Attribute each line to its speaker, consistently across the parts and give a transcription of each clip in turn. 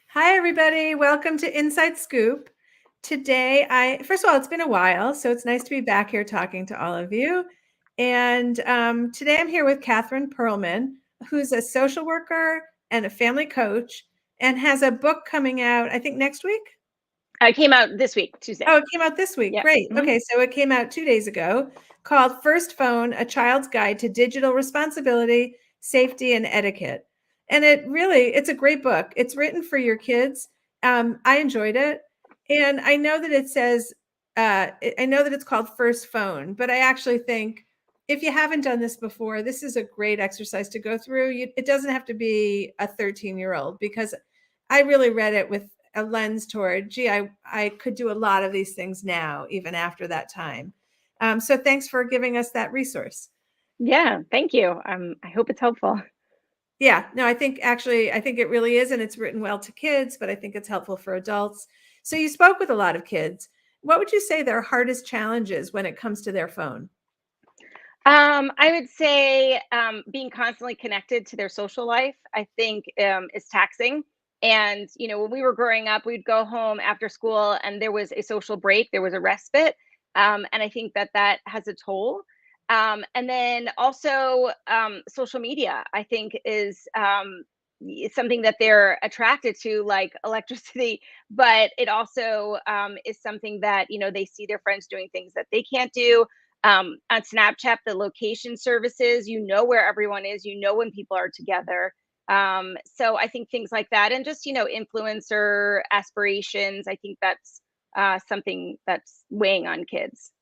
Speaker 1: Hi, everybody. Welcome to Inside Scoop. Today, first of all, it's been a while, so it's nice to be back here talking to all of you. And today I'm here with Catherine Pearlman, who's a social worker and a family coach and has a book coming out, I think next week.
Speaker 2: It came out this week, Tuesday.
Speaker 1: Oh, it came out this week.
Speaker 2: Yep.
Speaker 1: Great.
Speaker 2: Mhm.
Speaker 1: Okay, so it came out 2 days ago, called First Phone, A Child's Guide to Digital Responsibility, Safety, and Etiquette. And it's a great book. It's written for your kids. I enjoyed it. And I know that I know that it's called First Phone, but I actually think if you haven't done this before, this is a great exercise to go through. It doesn't have to be a 13-year-old, because I really read it with a lens toward, gee, I could do a lot of these things now, even after that time. So thanks for giving us that resource.
Speaker 2: Yeah, thank you. I hope it's helpful.
Speaker 1: Yeah, no, I think it really is. And it's written well to kids, but I think it's helpful for adults. So you spoke with a lot of kids. What would you say their hardest challenges when it comes to their phone?
Speaker 2: I would say being constantly connected to their social life, I think, is taxing. And, when we were growing up, we'd go home after school and there was a social break, there was a respite. And I think that that has a toll. And then also social media, I think, is something that they're attracted to, like electricity, but it also is something that, they see their friends doing things that they can't do. On Snapchat, the location services, where everyone is, when people are together. So I think things like that, and just, influencer aspirations, I think that's something that's weighing on kids.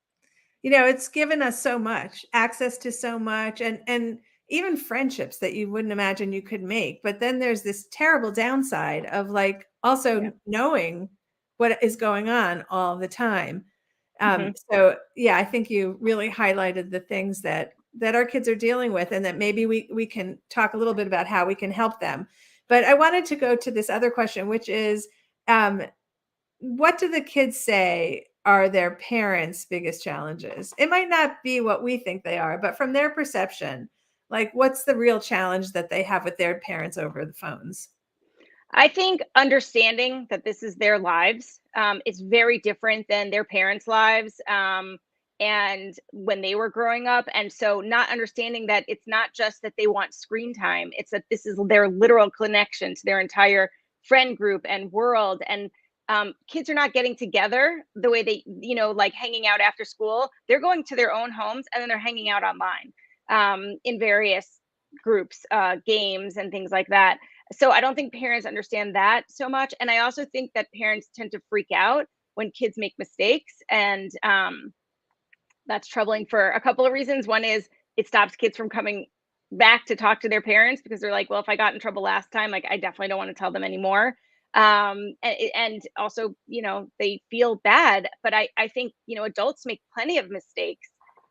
Speaker 1: It's given us so much access to so much, and even friendships that you wouldn't imagine you could make. But then there's this terrible downside of, like,
Speaker 2: Yeah.
Speaker 1: also knowing what is going on all the time.
Speaker 2: Hmm.
Speaker 1: So yeah, I think you really highlighted the things that our kids are dealing with, and that maybe we can talk a little bit about how we can help them. But I wanted to go to this other question, which is, um, what do the kids say are their parents' biggest challenges? It might not be what we think they are, but from their perception, like, what's the real challenge that they have with their parents over the phones?
Speaker 2: I think understanding that this is their lives is very different than their parents' lives. And when they were growing up. And so not understanding that it's not just that they want screen time, it's that this is their literal connection to their entire friend group and world. And kids are not getting together the way they, like hanging out after school. They're going to their own homes and then they're hanging out online in various groups, games, and things like that. So I don't think parents understand that so much. And I also think that parents tend to freak out when kids make mistakes. And that's troubling for a couple of reasons. One is it stops kids from coming back to talk to their parents because they're like, well, if I got in trouble last time, like I definitely don't want to tell them anymore. And also, they feel bad. But I think, adults make plenty of mistakes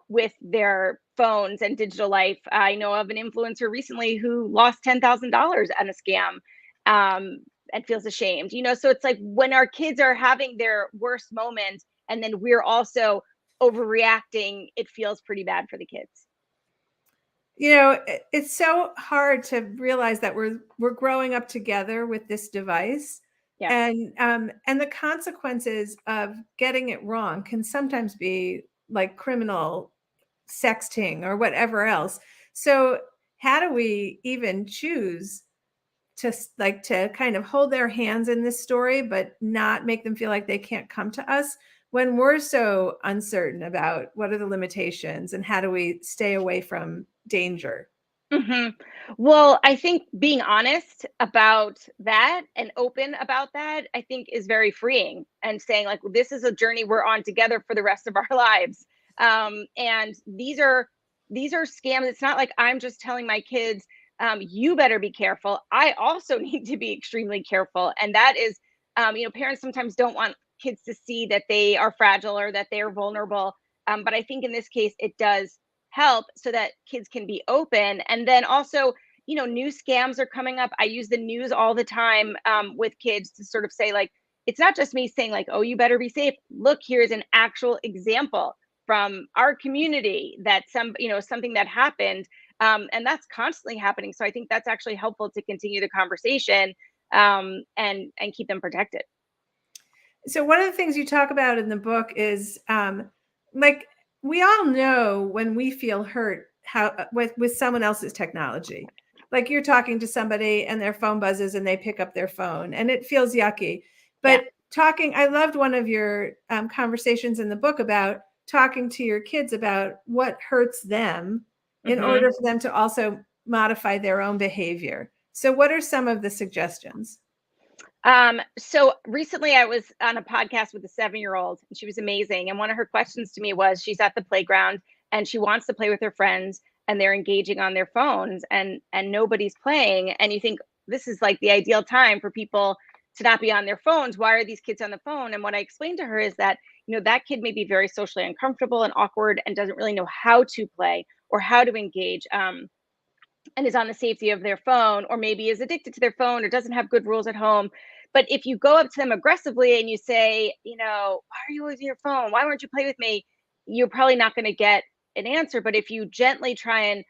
Speaker 2: with their phones and digital life. I know of an influencer recently who lost $10,000 on a scam. And feels ashamed, so it's like when our kids are having their worst moment and then we're also overreacting, it feels pretty bad for the kids.
Speaker 1: It's so hard to realize that we're growing up together with this device,
Speaker 2: Yeah.
Speaker 1: and the consequences of getting it wrong can sometimes be like criminal sexting or whatever else. So how do we even choose to kind of hold their hands in this story, but not make them feel like they can't come to us when we're so uncertain about what are the limitations and how do we stay away from danger?
Speaker 2: Hmm. Well, I think being honest about that and open about that, I think, is very freeing, and saying like, this is a journey we're on together for the rest of our lives. And these are scams. It's not like I'm just telling my kids, you better be careful. I also need to be extremely careful. And that is, parents sometimes don't want kids to see that they are fragile or that they are vulnerable. But I think in this case, it does help so that kids can be open. And then also, new scams are coming up. I use the news all the time with kids to sort of say, like, it's not just me saying, like, oh, you better be safe. Look, here's an actual example from our community that something that happened. And that's constantly happening. So I think that's actually helpful to continue the conversation. and keep them protected.
Speaker 1: So one of the things you talk about in the book is like we all know when we feel hurt how with someone else's technology. Like you're talking to somebody and their phone buzzes and they pick up their phone and it feels yucky.
Speaker 2: Yeah.
Speaker 1: But I loved one of your conversations in the book about talking to your kids about what hurts them in order for them to also modify their own behavior. So what are some of the suggestions?
Speaker 2: So recently I was on a podcast with a 7-year-old and she was amazing. And one of her questions to me was she's at the playground and she wants to play with her friends and they're engaging on their phones and nobody's playing. And you think this is like the ideal time for people to not be on their phones. Why are these kids on the phone? And what I explained to her is that, that kid may be very socially uncomfortable and awkward and doesn't really know how to play or how to engage. And is on the safety of their phone, or maybe is addicted to their phone or doesn't have good rules at home. But if you go up to them aggressively and you say, why are you using your phone? Why won't you play with me? You're probably not going to get an answer. But if you gently try and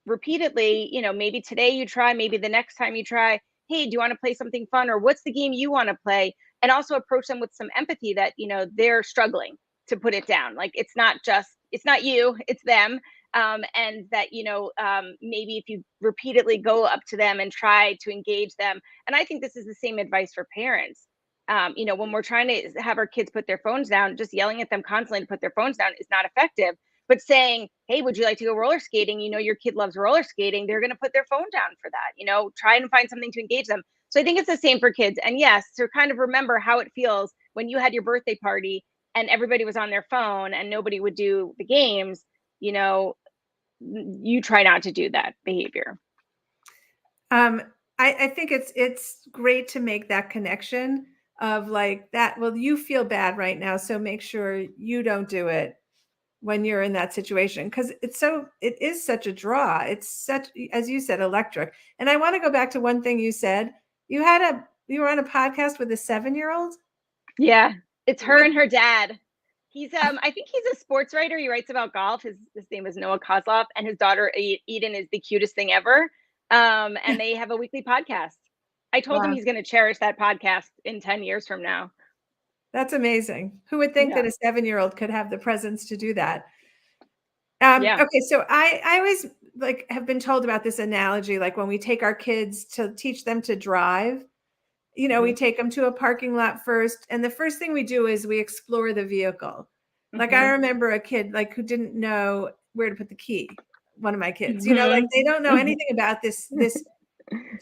Speaker 2: repeatedly, maybe today you try, maybe the next time you try, hey, do you want to play something fun? Or what's the game you want to play? And also approach them with some empathy that, they're struggling to put it down. Like it's not you, it's them. And that, maybe if you repeatedly go up to them and try to engage them. And I think this is the same advice for parents. When we're trying to have our kids put their phones down, just yelling at them constantly to put their phones down is not effective. But saying, hey, would you like to go roller skating? Your kid loves roller skating. They're going to put their phone down for that. Try and find something to engage them. So I think it's the same for kids. And yes, to kind of remember how it feels when you had your birthday party and everybody was on their phone and nobody would do the games, you try not to do that behavior.
Speaker 1: I think it's great to make that connection of like that. Well, you feel bad right now, so make sure you don't do it when you're in that situation, because it is such a draw. It's such, as you said, electric. And I want to go back to one thing you said. You were on a podcast with a 7-year-old.
Speaker 2: Yeah, it's her and her dad. He's I think he's a sports writer. He writes about golf. His name is Noah Kozlov, and his daughter Eden is the cutest thing ever. And they have a weekly podcast. I told him he's going to cherish that podcast in 10 years from now.
Speaker 1: That's amazing. Who would think that a 7-year-old could have the presence to do that?
Speaker 2: Yeah.
Speaker 1: Okay, so I always have been told about this analogy, like when we take our kids to teach them to drive, we take them to a parking lot first, and the first thing we do is we explore the vehicle. Like I remember a kid who didn't know where to put the key. One of my kids, they don't know anything about this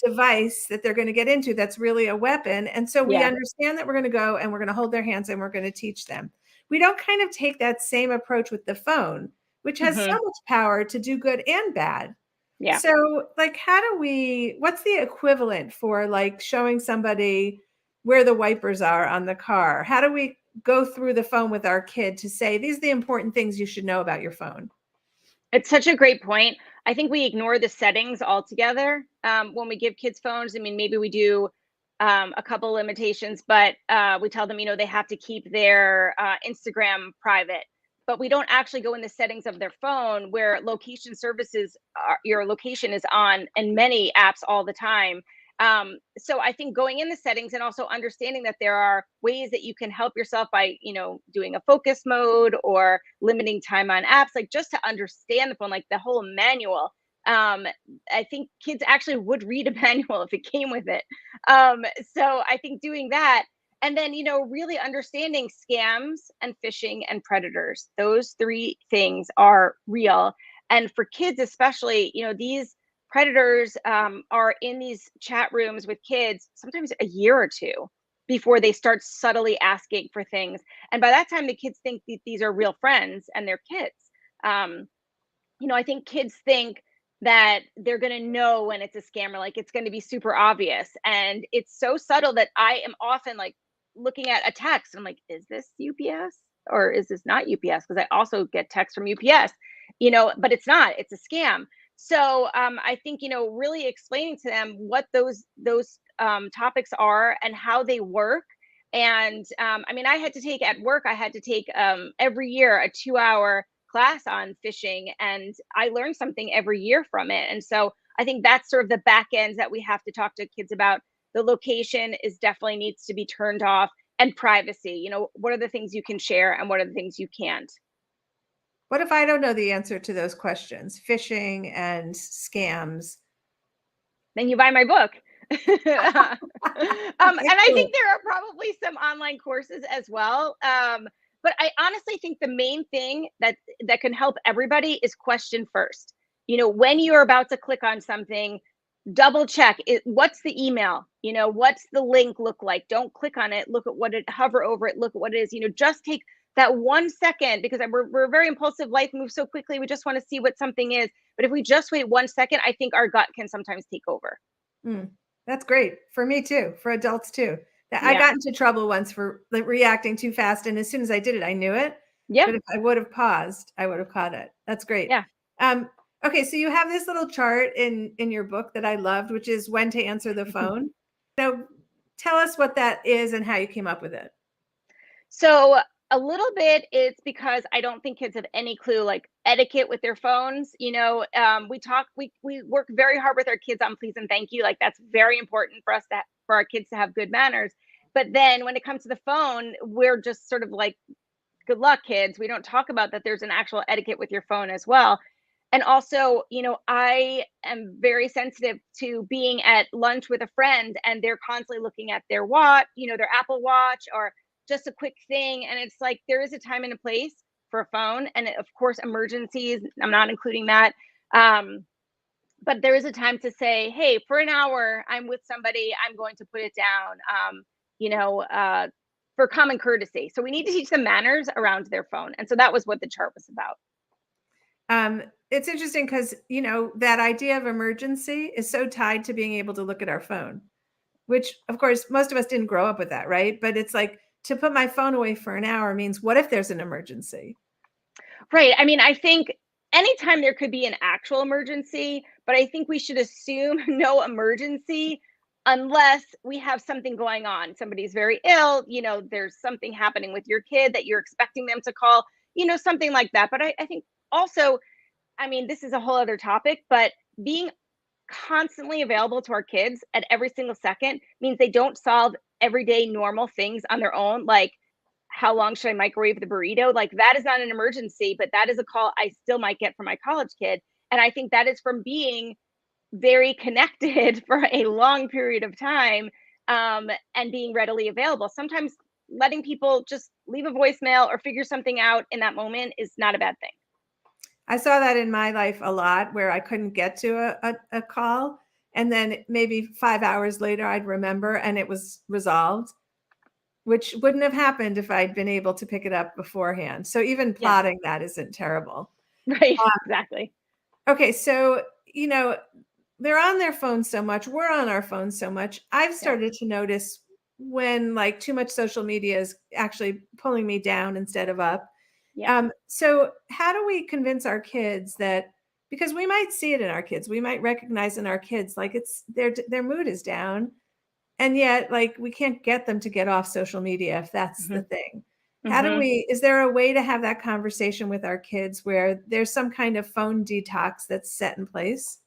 Speaker 1: device that they're going to get into that's really a weapon. And so we understand that we're going to go and we're going to hold their hands and we're going to teach them. We don't kind of take that same approach with the phone, which has so much power to do good and bad.
Speaker 2: Yeah.
Speaker 1: So what's the equivalent for showing somebody where the wipers are on the car? How do we go through the phone with our kid to say, these are the important things you should know about your phone?
Speaker 2: It's such a great point. I think we ignore the settings altogether when we give kids phones. I mean, maybe we do a couple limitations, but we tell them, they have to keep their Instagram private. But we don't actually go in the settings of their phone where location services, your location is on in many apps all the time. So I think going in the settings and also understanding that there are ways that you can help yourself by, doing a focus mode or limiting time on apps, just to understand the phone, like the whole manual. I think kids actually would read a manual if it came with it. So I think doing that, and then, really understanding scams and phishing and predators. Those three things are real. And for kids, especially, these predators are in these chat rooms with kids sometimes a year or two before they start subtly asking for things. And by that time, the kids think these are real friends and they're kids. I think kids think that they're going to know when it's a scammer, like it's going to be super obvious. And it's so subtle that I am often looking at a text. I'm like, is this UPS or is this not UPS? Because I also get texts from UPS, but it's not, it's a scam. So I think, really explaining to them what those topics are and how they work. And I mean, I had to take every year a 2-hour class on phishing, and I learned something every year from it. And so I think that's sort of the back ends that we have to talk to kids about, the location is definitely needs to be turned off, and privacy. What are the things you can share and what are the things you can't?
Speaker 1: What if I don't know the answer to those questions? Phishing and scams.
Speaker 2: Then you buy my book. And I
Speaker 1: Excellent.
Speaker 2: think there are probably some online courses as well. But I honestly think the main thing that can help everybody is question first. When you're about to click on something, double check it. What's the email? What's the link look like? Don't click on it. Look at what it, hover over it. Look at what it is. Just take that 1 second, because we're very impulsive. Life moves so quickly. We just want to see what something is. But if we just wait 1 second, I think our gut can sometimes take over.
Speaker 1: That's great for me too, for adults too. I
Speaker 2: Yeah.
Speaker 1: got into trouble once for like reacting too fast, and as soon as I did it, I knew it.
Speaker 2: Yeah.
Speaker 1: But if I would have paused, I would have caught it. That's great.
Speaker 2: Yeah.
Speaker 1: Um, okay, so you have this little chart in your book that I loved, which is when to answer the phone. So tell us what that is and how you came up with it.
Speaker 2: So a little bit, it's because I don't think kids have any clue, like etiquette with their phones. We work very hard with our kids on please and thank you. Like that's very important for us for our kids to have good manners. But then when it comes to the phone, we're just sort of like, good luck, kids. We don't talk about that there's an actual etiquette with your phone as well. And also, I am very sensitive to being at lunch with a friend and they're constantly looking at their watch, their Apple Watch, or just a quick thing. And it's like there is a time and a place for a phone. And of course, emergencies, I'm not including that. But there is a time to say, hey, for an hour, I'm with somebody, I'm going to put it down. You know, for common courtesy. So we need to teach them manners around their phone. And so that was what the chart was about.
Speaker 1: It's interesting because, that idea of emergency is so tied to being able to look at our phone, which of course, most of us didn't grow up with that, right? But it's like to put my phone away for an hour means what if there's an emergency?
Speaker 2: Right. I mean, I think anytime there could be an actual emergency, but I think we should assume no emergency unless we have something going on. Somebody's very ill, there's something happening with your kid that you're expecting them to call, something like that. But I think also, I mean, this is a whole other topic, but being constantly available to our kids at every single second means they don't solve everyday normal things on their own, like how long should I microwave the burrito? Like that is not an emergency, but that is a call I still might get from my college kid. And I think that is from being very connected for a long period of time, and being readily available. Sometimes letting people just leave a voicemail or figure something out in that moment is not a bad thing.
Speaker 1: I saw that in my life a lot where I couldn't get to a call. And then maybe 5 hours later, I'd remember and it was resolved, which wouldn't have happened if I'd been able to pick it up beforehand. So even
Speaker 2: Yeah.
Speaker 1: plotting that isn't terrible.
Speaker 2: Right. Exactly.
Speaker 1: Okay. So, they're on their phones so much. We're on our phones so much. I've
Speaker 2: Yeah.
Speaker 1: started to notice when like too much social media is actually pulling me down instead of up.
Speaker 2: Yeah.
Speaker 1: So how do we convince our kids that, because we might see it in our kids, we might recognize in our kids, like it's their mood is down. And yet like we can't get them to get off social media if that's the
Speaker 2: Hmm.
Speaker 1: thing.
Speaker 2: Hmm.
Speaker 1: Is there a way to have that conversation with our kids where there's some kind of phone detox that's set in place?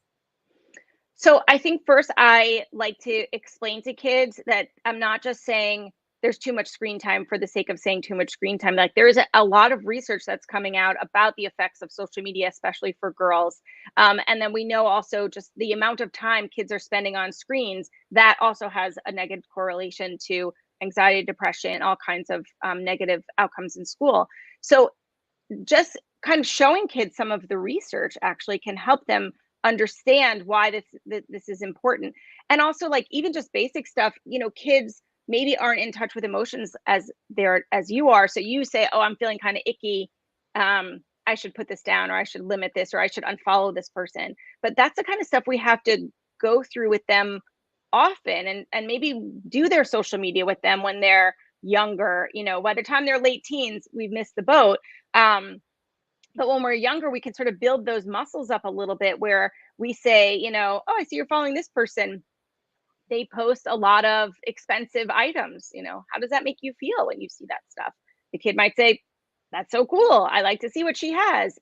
Speaker 2: So I think first I like to explain to kids that I'm not just saying there's too much screen time for the sake of saying too much screen time. Like there is a lot of research that's coming out about the effects of social media, especially for girls. And then we know also just the amount of time kids are spending on screens that also has a negative correlation to anxiety, depression, all kinds of negative outcomes in school. So just kind of showing kids some of the research actually can help them understand why this is important. And also like even just basic stuff, kids maybe aren't in touch with emotions as you are. So you say, oh, I'm feeling kind of icky, I should put this down, or I should limit this, or I should unfollow this person. But that's the kind of stuff we have to go through with them often, and maybe do their social media with them when they're younger. By the time they're late teens, we've missed the boat. But when we're younger, we can sort of build those muscles up a little bit where we say, oh, I see you're following this person. They post a lot of expensive items. How does that make you feel when you see that stuff? The kid might say, that's so cool. I like to see what she has.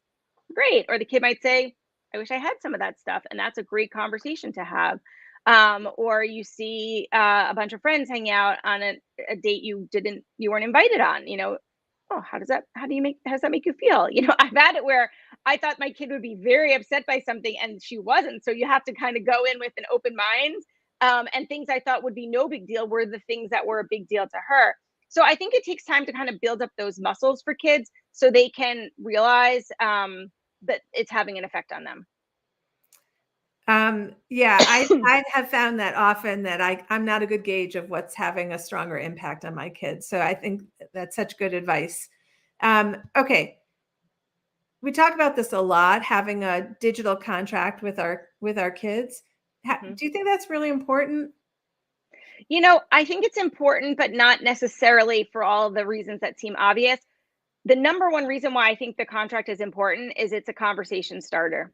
Speaker 2: Great. Or the kid might say, I wish I had some of that stuff. And that's a great conversation to have. or you see a bunch of friends hanging out on a date you weren't invited on, oh, how does that make you feel? I've had it where I thought my kid would be very upset by something and she wasn't. So you have to kind of go in with an open mind. And things I thought would be no big deal were the things that were a big deal to her. So I think it takes time to kind of build up those muscles for kids so they can realize that it's having an effect on them.
Speaker 1: Yeah, I have found that often that I'm not a good gauge of what's having a stronger impact on my kids. So I think that's such good advice. Okay. We talk about this a lot, having a digital contract with our kids. Do you think that's really important?
Speaker 2: I think it's important, but not necessarily for all the reasons that seem obvious. The number one reason why I think the contract is important is it's a conversation starter.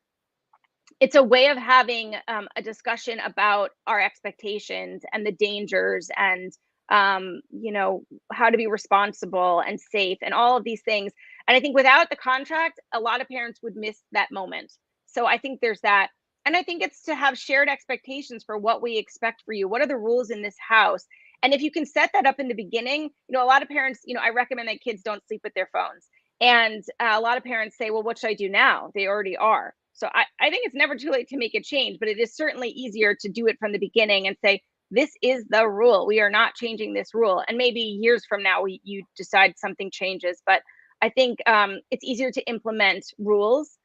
Speaker 2: It's a way of having a discussion about our expectations and the dangers and how to be responsible and safe and all of these things. And I think without the contract, a lot of parents would miss that moment. So I think there's that. And I think it's to have shared expectations for what we expect for you. What are the rules in this house? And if you can set that up in the beginning, a lot of parents, I recommend that kids don't sleep with their phones. And a lot of parents say, well, what should I do now? They already are. So I think it's never too late to make a change, but it is certainly easier to do it from the beginning and say, this is the rule. We are not changing this rule. And maybe years from now, you decide something changes. But I think it's easier to implement rules,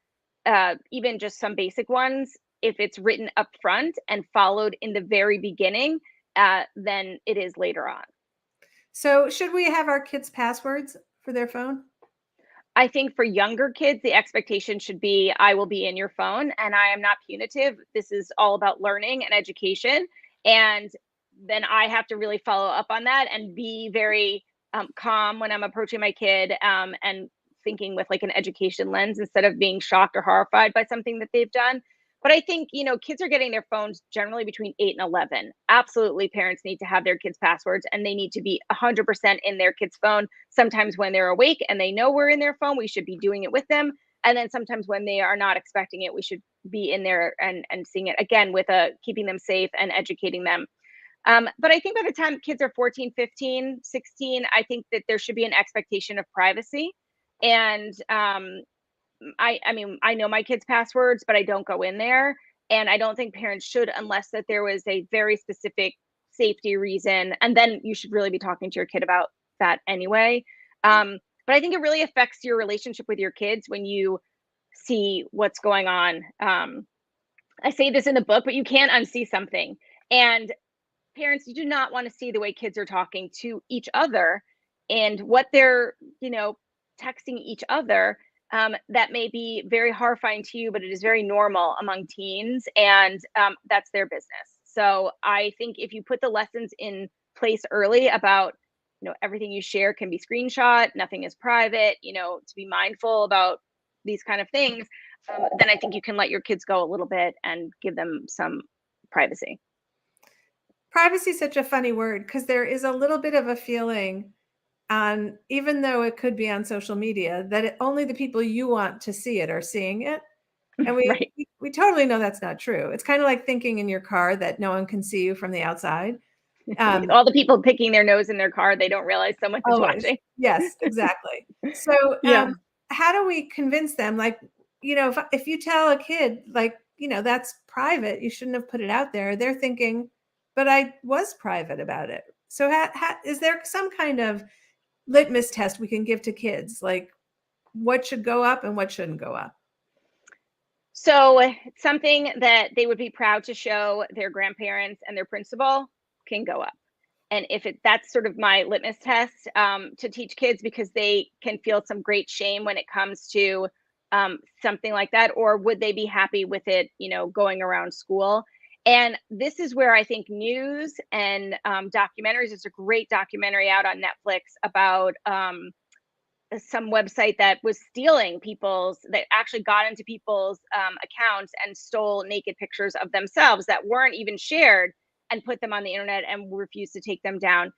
Speaker 2: even just some basic ones, if it's written up front and followed in the very beginning than it is later on.
Speaker 1: So should we have our kids' passwords for their phone?
Speaker 2: I think for younger kids, the expectation should be, I will be in your phone and I am not punitive. This is all about learning and education. And then I have to really follow up on that and be very calm when I'm approaching my kid and thinking with like an education lens instead of being shocked or horrified by something that they've done. But I think, kids are getting their phones generally between 8 and 11. Absolutely, parents need to have their kids' passwords and they need to be 100% in their kids' phone. Sometimes when they're awake and they know we're in their phone, we should be doing it with them. And then sometimes when they are not expecting it, we should be in there and seeing it again with keeping them safe and educating them. But I think by the time kids are 14, 15, 16, I think that there should be an expectation of privacy. And I mean, I know my kids' passwords, but I don't go in there. And I don't think parents should unless that there was a very specific safety reason. And then you should really be talking to your kid about that anyway. But I think it really affects your relationship with your kids when you see what's going on. I say this in the book, but you can't unsee something. And parents, you do not want to see the way kids are talking to each other and what they're, texting each other. That may be very horrifying to you, but it is very normal among teens, and that's their business. So I think if you put the lessons in place early about, everything you share can be screenshot, nothing is private, to be mindful about these kind of things, then I think you can let your kids go a little bit and give them some privacy.
Speaker 1: Privacy is such a funny word because there is a little bit of a feeling on, even though it could be on social media, that only the people you want to see it are seeing it. And
Speaker 2: Right.
Speaker 1: we totally know that's not true. It's kind of like thinking in your car that no one can see you from the outside.
Speaker 2: All the people picking their nose in their car, they don't realize someone is
Speaker 1: Always.
Speaker 2: watching.
Speaker 1: Yes, exactly. So,
Speaker 2: Yeah.
Speaker 1: how do we convince them? Like, if you tell a kid, like, that's private, you shouldn't have put it out there. They're thinking, but I was private about it. So, is there some kind of litmus test we can give to kids, like what should go up and what shouldn't go up?
Speaker 2: So something that they would be proud to show their grandparents and their principal can go up. And if that's sort of my litmus test to teach kids, because they can feel some great shame when it comes to something like that, or would they be happy with it, going around school? And this is where I think news and documentaries. There's a great documentary out on Netflix about some website that was stealing that actually got into people's accounts and stole naked pictures of themselves that weren't even shared and put them on the internet and refused to take them down.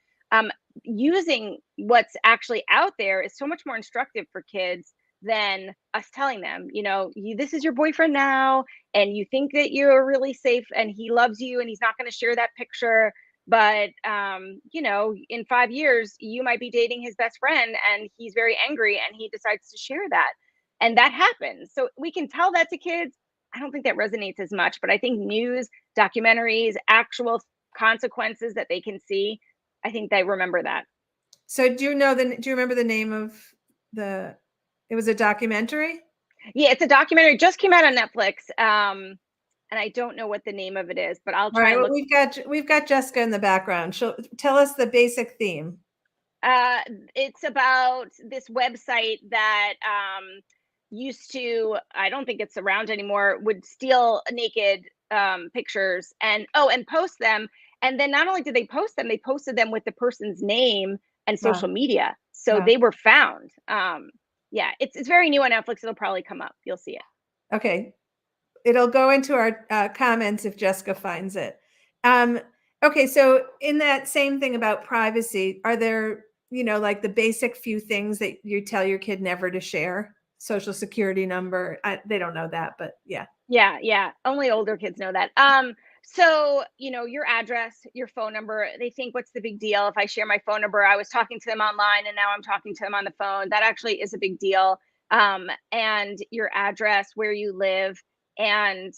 Speaker 2: Using what's actually out there is so much more instructive for kids than us telling them, this is your boyfriend now, and you think that you're really safe and he loves you and he's not going to share that picture. But, in 5 years, you might be dating his best friend and he's very angry and he decides to share that. And that happens. So we can tell that to kids. I don't think that resonates as much, but I think news, documentaries, actual consequences that they can see, I think they remember that.
Speaker 1: So do you remember the name of it was a documentary?
Speaker 2: Yeah, it's a documentary, just came out on Netflix. And I don't know what the name of it is, but I'll try and look.
Speaker 1: We've got Jessica in the background. She'll tell us the basic theme.
Speaker 2: It's about this website that used to, I don't think it's around anymore, would steal naked pictures and post them. And then not only did they post them, they posted them with the person's name and social media. So they were found. Yeah, it's very new on Netflix. It'll probably come up. You'll see it.
Speaker 1: Okay. It'll go into our comments if Jessica finds it. Okay, so in that same thing about privacy, are there, like the basic few things that you tell your kid never to share? Social security number. They don't know that, but yeah.
Speaker 2: Yeah. Only older kids know that. So, your address, your phone number, they think, what's the big deal if I share my phone number? I was talking to them online and now I'm talking to them on the phone. That actually is a big deal. And your address, where you live, and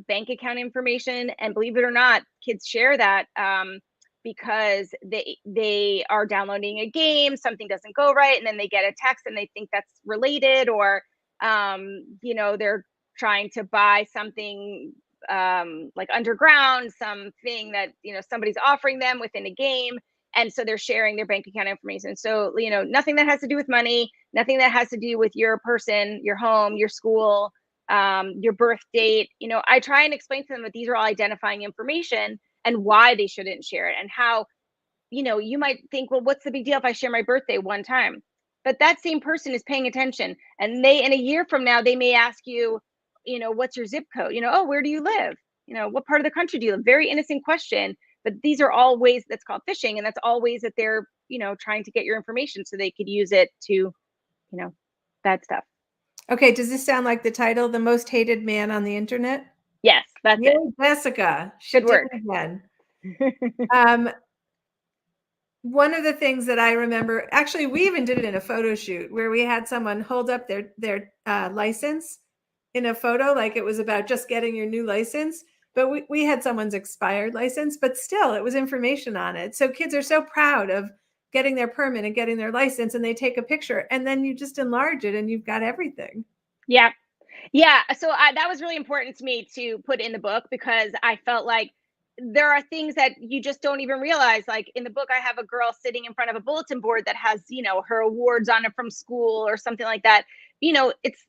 Speaker 2: bank account information. And believe it or not, kids share that because they are downloading a game, something doesn't go right, and then they get a text and they think that's related, or they're trying to buy something like underground, something that somebody's offering them within a game, and so they're sharing their bank account information. So nothing that has to do with money, nothing that has to do with your person, your home, your school, your birth date. I try and explain to them that these are all identifying information and why they shouldn't share it, and how you might think, well, what's the big deal if I share my birthday one time? But that same person is paying attention, and in a year from now, they may ask you, what's your zip code? Oh, where do you live? What part of the country do you live? Very innocent question, but these are all ways, that's called phishing, and that's all ways that they're, trying to get your information so they could use it to, bad stuff.
Speaker 1: Okay, does this sound like the title, The Most Hated Man on the Internet?
Speaker 2: Yes, that's it.
Speaker 1: Jessica, she
Speaker 2: Good work.
Speaker 1: did it again. One of the things that I remember, actually, we even did it in a photo shoot where we had someone hold up their license in a photo, like it was about just getting your new license. But we had someone's expired license, but still, it was information on it. So kids are so proud of getting their permit and getting their license, and they take a picture, and then you just enlarge it, and you've got everything.
Speaker 2: Yeah. So that was really important to me to put in the book, because I felt like there are things that you just don't even realize. Like in the book, I have a girl sitting in front of a bulletin board that has, her awards on it from school or something like that. It's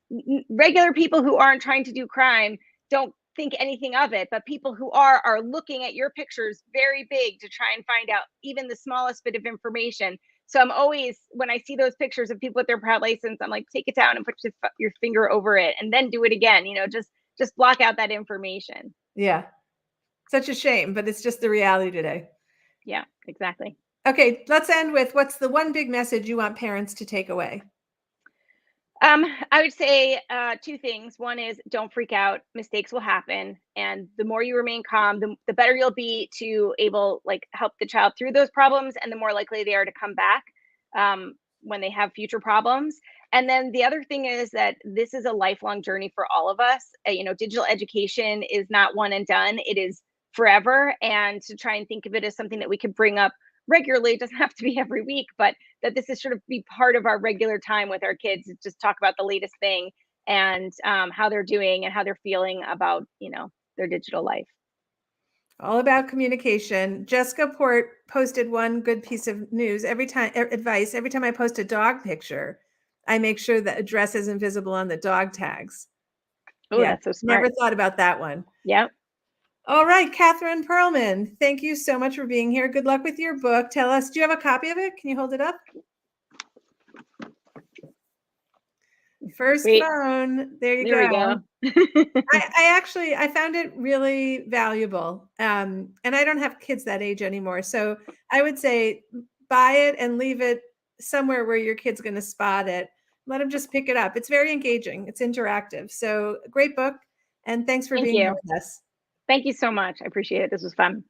Speaker 2: regular people who aren't trying to do crime don't think anything of it, but people who are looking at your pictures very big to try and find out even the smallest bit of information. So I'm always, when I see those pictures of people with their proud license, I'm like, take it down and put your finger over it and then do it again. Just block out that information.
Speaker 1: Yeah. Such a shame, but it's just the reality today.
Speaker 2: Yeah, exactly.
Speaker 1: Okay, let's end with, what's the one big message you want parents to take away?
Speaker 2: I would say two things. One is, don't freak out. Mistakes will happen. And the more you remain calm, the better you'll be to help the child through those problems, and the more likely they are to come back when they have future problems. And then the other thing is that this is a lifelong journey for all of us. Digital education is not one and done. It is forever. And to try and think of it as something that we could bring up regularly, it doesn't have to be every week, but that this is sort of be part of our regular time with our kids, just talk about the latest thing and how they're doing and how they're feeling about, their digital life.
Speaker 1: All about communication. Jessica Port posted one good piece of news advice. Every time I post a dog picture, I make sure the address isn't visible on the dog tags.
Speaker 2: Oh, yeah, that's so smart.
Speaker 1: Never thought about that one.
Speaker 2: Yep.
Speaker 1: All right, Catherine Pearlman, thank you so much for being here. Good luck with your book. Tell us, do you have a copy of it? Can you hold it up? First phone. There you go. I found it really valuable. And I don't have kids that age anymore. So I would say buy it and leave it somewhere where your kid's going to spot it. Let them just pick it up. It's very engaging. It's interactive. So great book. And thanks for
Speaker 2: Thank
Speaker 1: being here
Speaker 2: you.
Speaker 1: with us.
Speaker 2: Thank you so much. I appreciate it. This was fun.